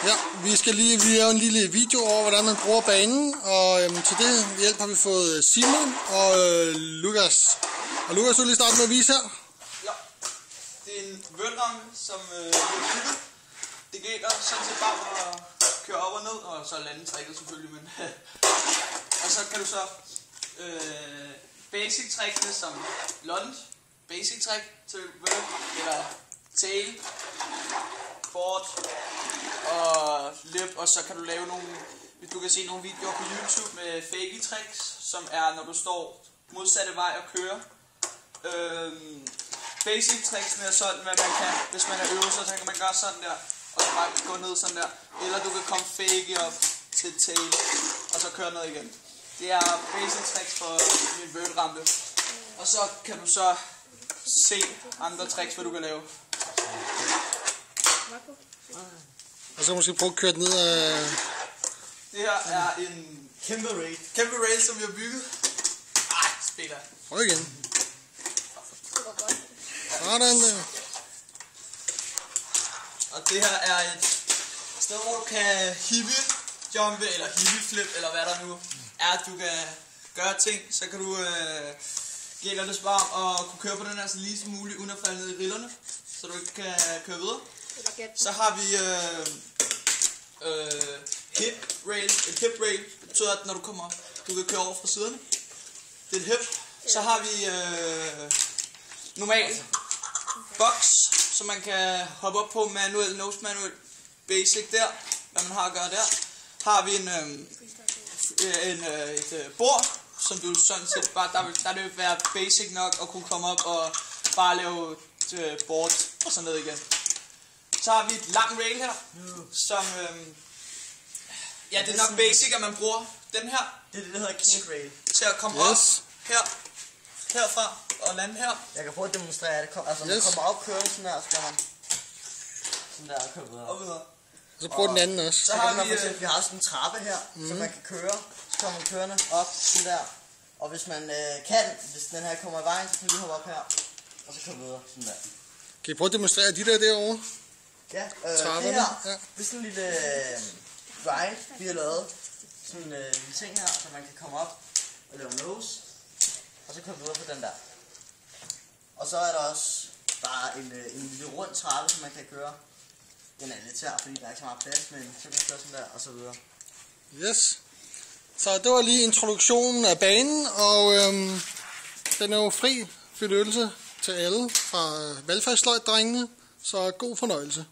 Ja, vi laver en lille video over, hvordan man bruger banen, og til det hjælp har vi fået Simon og Lukas. Og Lukas, du lige starte med at vise her. Ja, det er en vølramme, som det gælder sådan set bare at køre op og ned, og så lande tricket selvfølgelig, men og så kan du så basic tricksene som lunge, basic trick til vøl, eller tail, board og lip, og så kan du lave nogle, hvis du kan se nogle videoer på YouTube med fakey tricks, som er når du står modsatte vej og kører. Basic tricksene er sådan, hvad man kan, hvis man er øvelser, så kan man gøre sådan der, og så bare gå ned sådan der, eller du kan komme fake op til tail, og så køre ned igen. Det er basic tricks for min vølrampe. Og så kan du så se andre tricks, hvad du kan lave. Og så måske prøve at køre ned af... Det her er en kæmpe rail, som vi har bygget. Ej, spiller. Prøv igen. Sådan der. Og det her er et sted, hvor du kan hippie-jumpe, eller hippie-flip, eller hvad der nu er, at du kan gøre ting. Så kan du gælder det bare om at kunne køre på den her så lige som muligt, uden at falde ned i rillerne, så du ikke kan køre videre. Så har vi hip rail. Et hip rail, det betyder, at når du kommer, du kan køre over fra siderne. Det er et hip. Så har vi normal box, så man kan hoppe op på manuel, nose manuel, basic der, hvad man har at gøre der. Har vi et bord, som du sådan set bare, der vil være basic nok at kunne komme op og bare lave board og så ned igen. Så har vi et lang rail her, som ja, det er nok basic, at man bruger den her. Det er det, der hedder king rail. Til at komme op herfra og lande her. Jeg kan prøve at demonstrere det. Altså, man kommer op, kører sådan der, så skal man sådan der og køre videre. Og videre. Så prøv den anden også. Så har vi har sådan en trappe her, så man kan køre. Så kommer man kørende op sådan der. Og hvis man hvis den her kommer i vejen, så kan vi hoppe op her. Og så køre videre sådan der. Kan I prøve at demonstrere de der derovre? Ja, det her, det er sådan en lille ride, vi har lavet. Sådan en lille ting her, så man kan komme op og lave nose. Og så køre videre på den der. Og så er der også bare en lille rund trappe, som man kan køre. Den er lidt tør, fordi der er ikke så meget plads, men så kan man køre sådan der, og så videre. Yes. Så det var lige introduktionen af banen, og den er jo fri benyttelse til alle fra valgfagsløjt-drengene, så god fornøjelse.